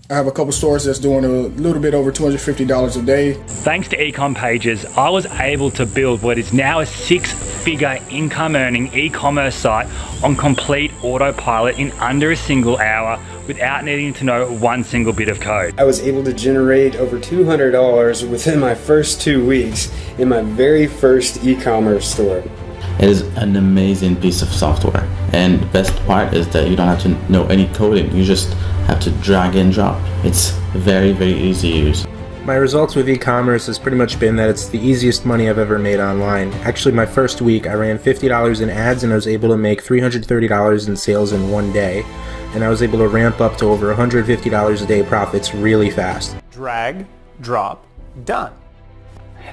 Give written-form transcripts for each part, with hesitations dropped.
I have a couple stores that's doing a little bit over $250 a day. Thanks to eCom pages, I was able to build what is now a six-figure income-earning e-commerce site on complete autopilot in under a single hour without needing to know one single bit of code. I was able to generate over $200 within my first 2 weeks in my very first e-commerce store. It is an amazing piece of software, and the best part is that you don't have to know any coding. You just have to drag and drop. It's very, very easy to use. My results with e-commerce has pretty much been that it's the easiest money I've ever made online. Actually, my first week I ran $50 in ads and I was able to make $330 in sales in one day. And I was able to ramp up to over $150 a day profits really fast. Drag, drop, done.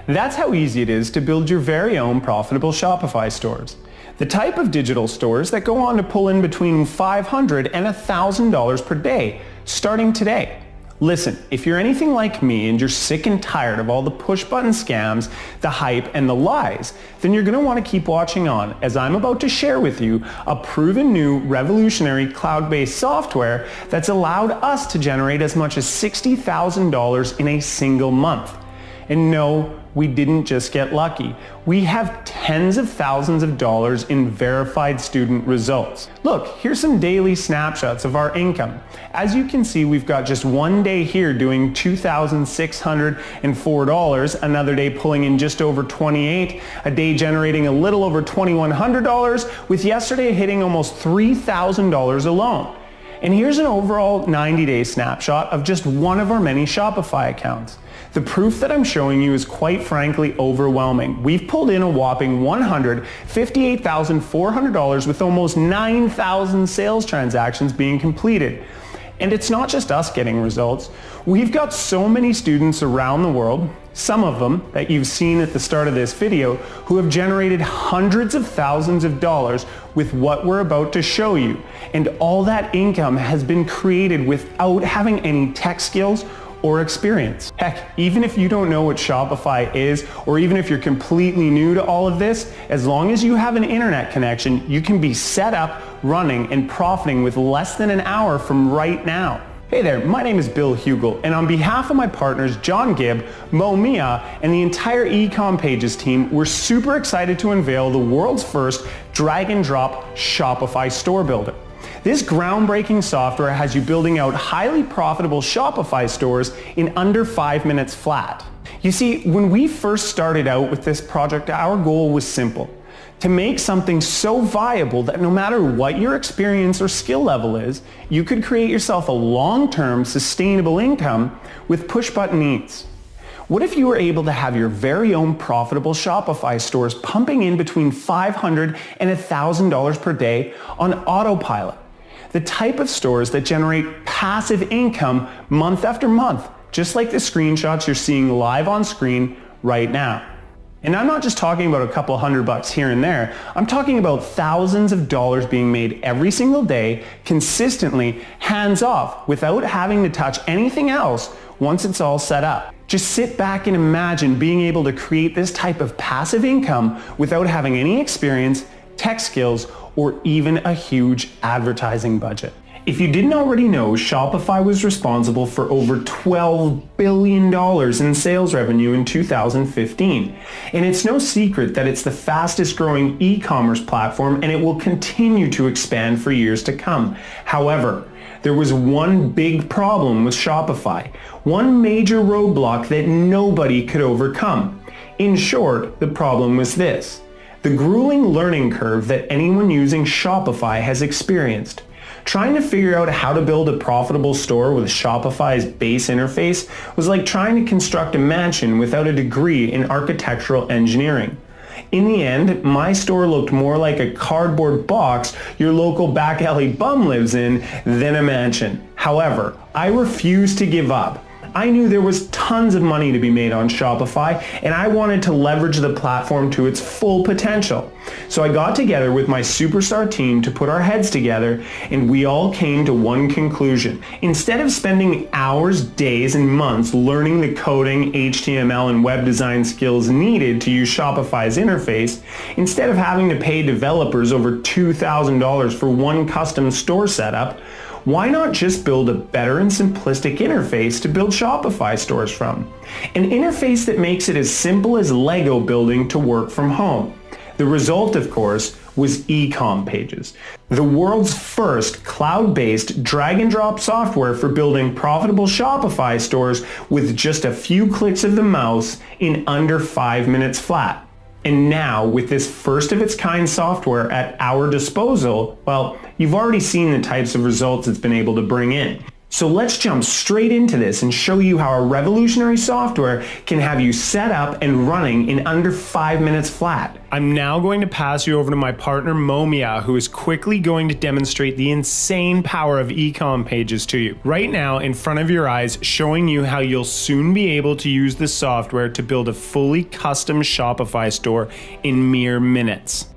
That's how easy it is to build your very own profitable Shopify stores. The type of digital stores that go on to pull in between $500 and $1,000 per day, starting today. Listen, if you're anything like me and you're sick and tired of all the push-button scams, the hype, and the lies, then you're going to want to keep watching on as I'm about to share with you a proven new revolutionary cloud-based software that's allowed us to generate as much as $60,000 in a single month. And no, we didn't just get lucky. We have tens of thousands of dollars in verified student results. Look, here's some daily snapshots of our income. As you can see, we've got just one day here doing $2,604, another day pulling in just over $28, a day generating a little over $2,100, with yesterday hitting almost $3,000 alone. And here's an overall 90-day snapshot of just one of our many Shopify accounts. The proof that I'm showing you is quite frankly overwhelming. We've pulled in a whopping $158,400 with almost 9,000 sales transactions being completed. And it's not just us getting results. We've got so many students around the world, some of them that you've seen at the start of this video, who have generated hundreds of thousands of dollars with what we're about to show you. And all that income has been created without having any tech skills or experience. Heck, even if you don't know what Shopify is, or even if you're completely new to all of this, as long as you have an internet connection, you can be set up, running, and profiting with less than an hour from right now. Hey there, my name is Bill Hugel, and on behalf of my partners John Gibb, Mo Mia, and the entire eCom Pages team, we're super excited to unveil the world's first drag and drop Shopify store builder. This groundbreaking software has you building out highly profitable Shopify stores in under 5 minutes flat. You see, when we first started out with this project, our goal was simple: to make something so viable that no matter what your experience or skill level is, you could create yourself a long-term sustainable income with push-button ease. What if you were able to have your very own profitable Shopify stores pumping in between $500 and $1,000 per day on autopilot? The type of stores that generate passive income month after month, just like the screenshots you're seeing live on screen right now. And I'm not just talking about a couple $100 here and there. I'm talking about thousands of dollars being made every single day, consistently, hands off, without having to touch anything else once it's all set up. Just sit back and imagine being able to create this type of passive income without having any experience, tech skills, or even a huge advertising budget. If you didn't already know, Shopify was responsible for over $12 billion in sales revenue in 2015. And it's no secret that it's the fastest growing e-commerce platform, and it will continue to expand for years to come. However, there was one big problem with Shopify, one major roadblock that nobody could overcome. In short, the problem was this: the grueling learning curve that anyone using Shopify has experienced. Trying to figure out how to build a profitable store with Shopify's base interface was like trying to construct a mansion without a degree in architectural engineering. In the end, my store looked more like a cardboard box your local back alley bum lives in than a mansion. However, I refused to give up. I knew there was tons of money to be made on Shopify, and I wanted to leverage the platform to its full potential. So I got together with my superstar team to put our heads together, and we all came to one conclusion. Instead of spending hours, days, and months learning the coding, HTML, and web design skills needed to use Shopify's interface, instead of having to pay developers over $2,000 for one custom store setup, why not just build a better and simplistic interface to build Shopify stores from? An interface that makes it as simple as Lego building to work from home. The result, of course, was eCom pages, the world's first cloud-based drag-and-drop software for building profitable Shopify stores with just a few clicks of the mouse in under 5 minutes flat. And now, with this first-of-its-kind software at our disposal, well, you've already seen the types of results it's been able to bring in. So let's jump straight into this and show you how our revolutionary software can have you set up and running in under 5 minutes flat. I'm now going to pass you over to my partner Momia, who is quickly going to demonstrate the insane power of eCom pages to you. Right now, in front of your eyes, showing you how you'll soon be able to use this software to build a fully custom Shopify store in mere minutes.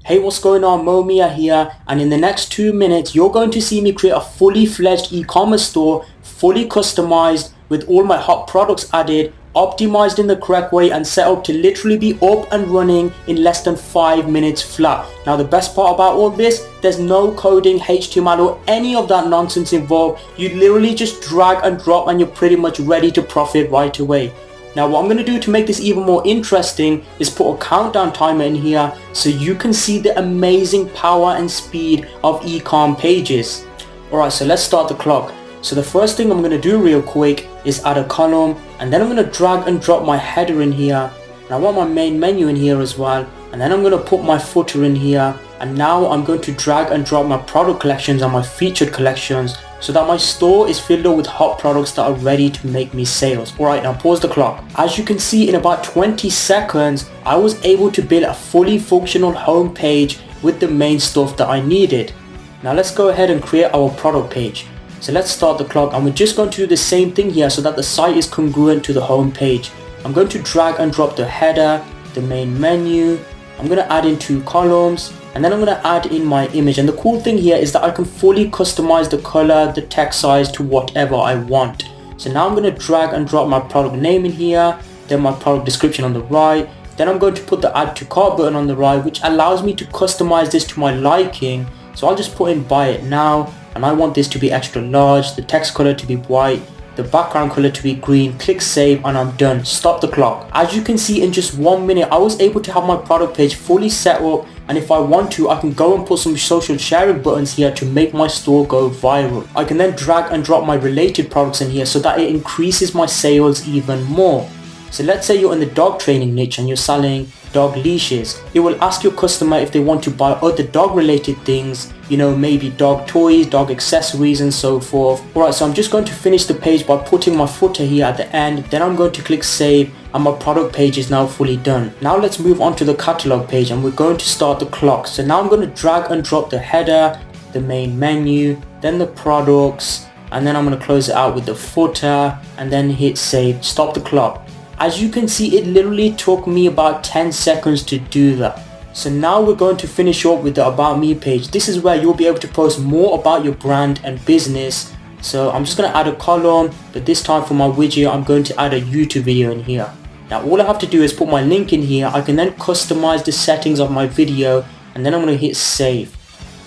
Hey, what's going on? Momia here, and in the next 2 minutes you're going to see me create a fully fledged e-commerce store, fully customized with all my hot products added, optimized in the correct way, and set up to literally be up and running in less than 5 minutes flat. Now the best part about all this, there's no coding, HTML or any of that nonsense involved. You literally just drag and drop and you're pretty much ready to profit right away. Now what I'm going to do to make this even more interesting is put a countdown timer in here so you can see the amazing power and speed of eCom pages. Alright, so let's start the clock. So the first thing I'm going to do real quick is add a column, and then I'm going to drag and drop my header in here. And I want my main menu in here as well, and then I'm going to put my footer in here, and now I'm going to drag and drop my product collections and my featured collections so that my store is filled up with hot products that are ready to make me sales. Alright, now pause the clock. As you can see, in about 20 seconds I was able to build a fully functional home page with the main stuff that I needed. Now let's go ahead and create our product page. So let's start the clock, and we're just going to do the same thing here so that the site is congruent to the home page. I'm going to drag and drop the header, the main menu, I'm going to add in 2 columns, and then I'm going to add in my image. And the cool thing here is that I can fully customize the color, the text size to whatever I want. So now I'm going to drag and drop my product name in here, then my product description on the right, then I'm going to put the add to cart button on the right, which allows me to customize this to my liking. So I'll just put in buy it now, and I want this to be extra large, the text color to be white, the background color to be green. Click save and I'm done. Stop the clock. As you can see, in just 1 minute I was able to have my product page fully set up, and if I want to I can go and put some social sharing buttons here to make my store go viral. I can then drag and drop my related products in here so that it increases my sales even more. So let's say you're in the dog training niche and you're selling dog leashes. It will ask your customer if they want to buy other dog related things, you know, maybe dog toys, dog accessories and so forth. Alright, so I'm just going to finish the page by putting my footer here at the end, then I'm going to click save and my product page is now fully done. Now let's move on to the catalog page and we're going to start the clock. So now I'm going to drag and drop the header, the main menu, then the products, and then I'm going to close it out with the footer and then hit save. Stop the clock. As you can see, it literally took me about 10 seconds to do that. So now we're going to finish up with the about me page. This is where you'll be able to post more about your brand and business. So I'm just going to add a column, but this time for my widget I'm going to add a YouTube video in here. Now all I have to do is put my link in here. I can then customize the settings of my video and then I'm going to hit save.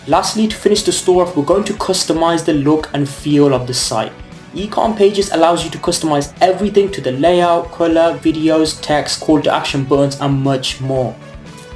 Lastly, to finish the store off, we're going to customize the look and feel of the site. eCom pages allows you to customize everything to the layout, color, videos, text, call to action buttons and much more.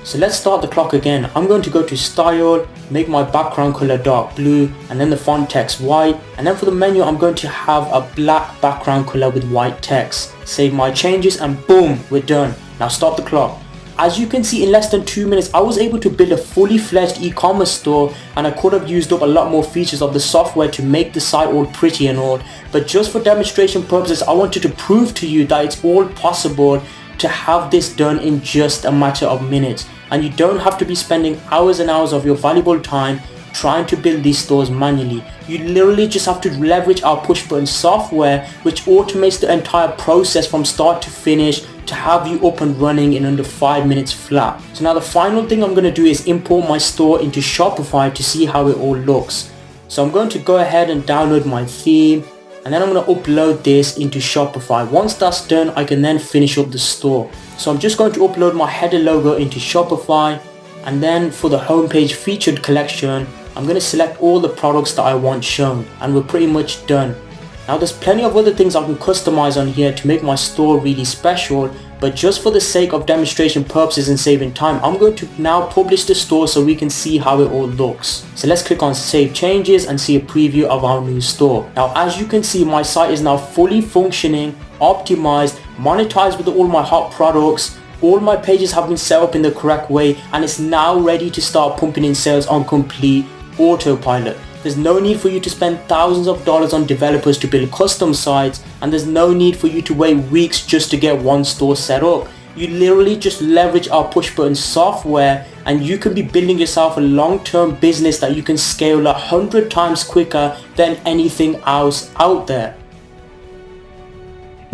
So let's start the clock again. I'm going to go to style, make my background color dark blue and then the font text white, and then for the menu I'm going to have a black background color with white text. Save my changes and boom, we're done. Now stop the clock. As you can see, in less than 2 minutes I was able to build a fully fledged e-commerce store, and I could have used up a lot more features of the software to make the site all pretty and all, but just for demonstration purposes I wanted to prove to you that it's all possible to have this done in just a matter of minutes, and you don't have to be spending hours and hours of your valuable time trying to build these stores manually. You literally just have to leverage our push button software, which automates the entire process from start to finish to have you up and running in under 5 minutes flat. So now the final thing I'm going to do is import my store into Shopify to see how it all looks. So I'm going to go ahead and download my theme, and then I'm going to upload this into Shopify. Once that's done, I can then finish up the store. So I'm just going to upload my header logo into Shopify, and then for the homepage featured collection, I'm going to select all the products that I want shown, and we're pretty much done. Now there's plenty of other things I can customize on here to make my store really special, but just for the sake of demonstration purposes and saving time, I'm going to now publish the store so we can see how it all looks. So let's click on save changes and see a preview of our new store. Now as you can see, my site is now fully functioning, optimized, monetized with all my hot products. All my pages have been set up in the correct way, and it's now ready to start pumping in sales on complete autopilot. There's no need for you to spend thousands of dollars on developers to build custom sites, and there's no need for you to wait weeks just to get one store set up. You literally just leverage our push button software, and you can be building yourself a long-term business that you can scale 100 times quicker than anything else out there.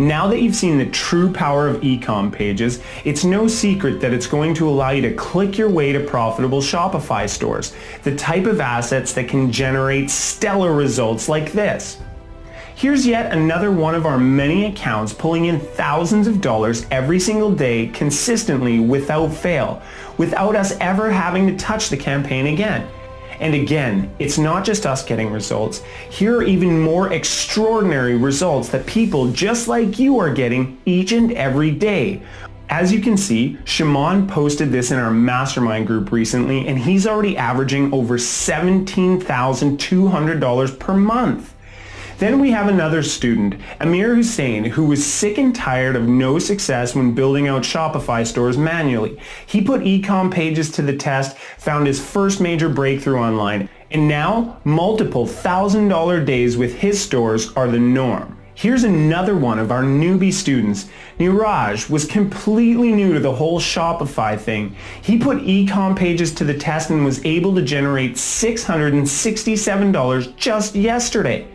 Now that you've seen the true power of eCom pages, it's no secret that it's going to allow you to click your way to profitable Shopify stores, the type of assets that can generate stellar results like this. Here's yet another one of our many accounts pulling in thousands of dollars every single day consistently without fail, without us ever having to touch the campaign again. And again, it's not just us getting results. Here are even more extraordinary results that people just like you are getting each and every day. As you can see, Shimon posted this in our mastermind group recently, and he's already averaging over $17,200 per month. Then we have another student, Amir Hussein, who was sick and tired of no success when building out Shopify stores manually. He put eCom pages to the test, found his first major breakthrough online, and now multiple $1,000 days with his stores are the norm. Here's another one of our newbie students. Niraj was completely new to the whole Shopify thing. He put eCom pages to the test and was able to generate $667 just yesterday.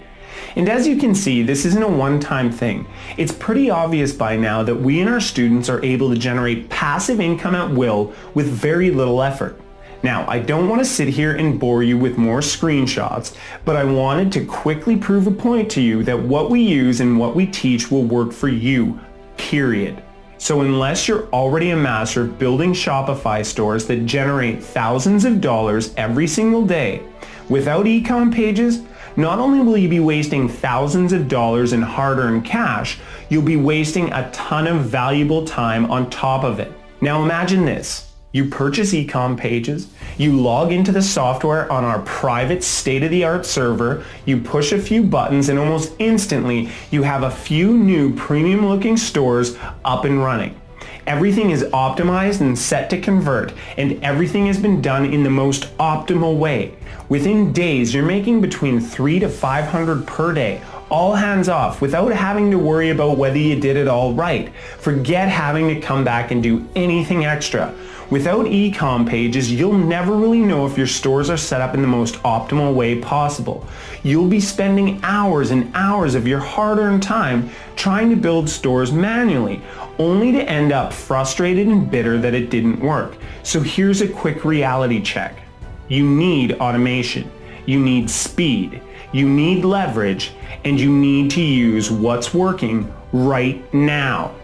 And as you can see, this isn't a one-time thing. It's pretty obvious by now that we and our students are able to generate passive income at will with very little effort. Now, I don't want to sit here and bore you with more screenshots, but I wanted to quickly prove a point to you that what we use and what we teach will work for you, period. So unless you're already a master of building Shopify stores that generate thousands of dollars every single day, without eCom pages, not only will you be wasting thousands of dollars in hard-earned cash, you'll be wasting a ton of valuable time on top of it. Now imagine this. You purchase eCom pages, you log into the software on our private state-of-the-art server, you push a few buttons, and almost instantly you have a few new premium-looking stores up and running. Everything is optimized and set to convert, and everything has been done in the most optimal way. Within days, you're making between $300 to $500 per day, all hands off, without having to worry about whether you did it all right. Forget having to come back and do anything extra. Without eCom pages, you'll never really know if your stores are set up in the most optimal way possible. You'll be spending hours and hours of your hard-earned time trying to build stores manually, only to end up frustrated and bitter that it didn't work. So here's a quick reality check. You need automation, you need speed, you need leverage, and you need to use what's working right now.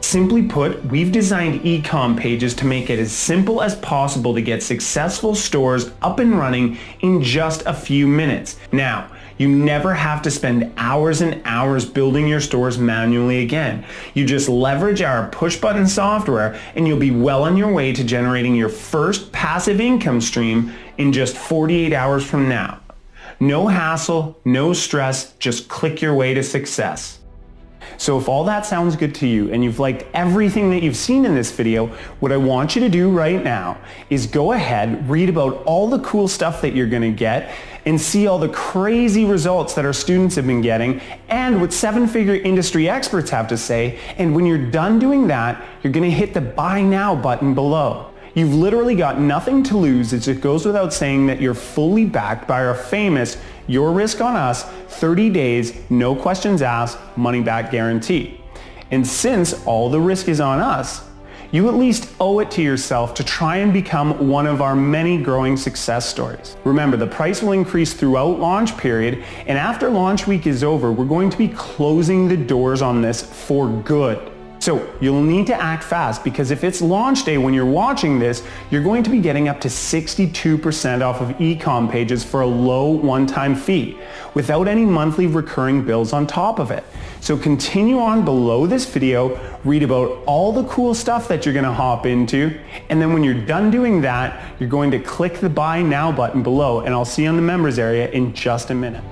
Simply put, we've designed eCom pages to make it as simple as possible to get successful stores up and running in just a few minutes. Now, you never have to spend hours and hours building your stores manually again. You just leverage our push-button software and you'll be well on your way to generating your first passive income stream in just 48 hours from now. No hassle, no stress, just click your way to success. So if all that sounds good to you and you've liked everything that you've seen in this video, what I want you to do right now is go ahead, read about all the cool stuff that you're going to get, and see all the crazy results that our students have been getting and what seven-figure industry experts have to say. And when you're done doing that, you're going to hit the Buy Now button below. You've literally got nothing to lose. It goes without saying that you're fully backed by our famous Your Risk on Us 30 days, no questions asked, money back guarantee. And since all the risk is on us, you at least owe it to yourself to try and become one of our many growing success stories. Remember, the price will increase throughout launch period, and after launch week is over, we're going to be closing the doors on this for good. So you'll need to act fast, because if it's launch day when you're watching this, you're going to be getting up to 62% off of eCom pages for a low one-time fee without any monthly recurring bills on top of it. So continue on below this video, read about all the cool stuff that you're going to hop into, and then when you're done doing that, you're going to click the Buy Now button below, and I'll see you on the members area in just a minute.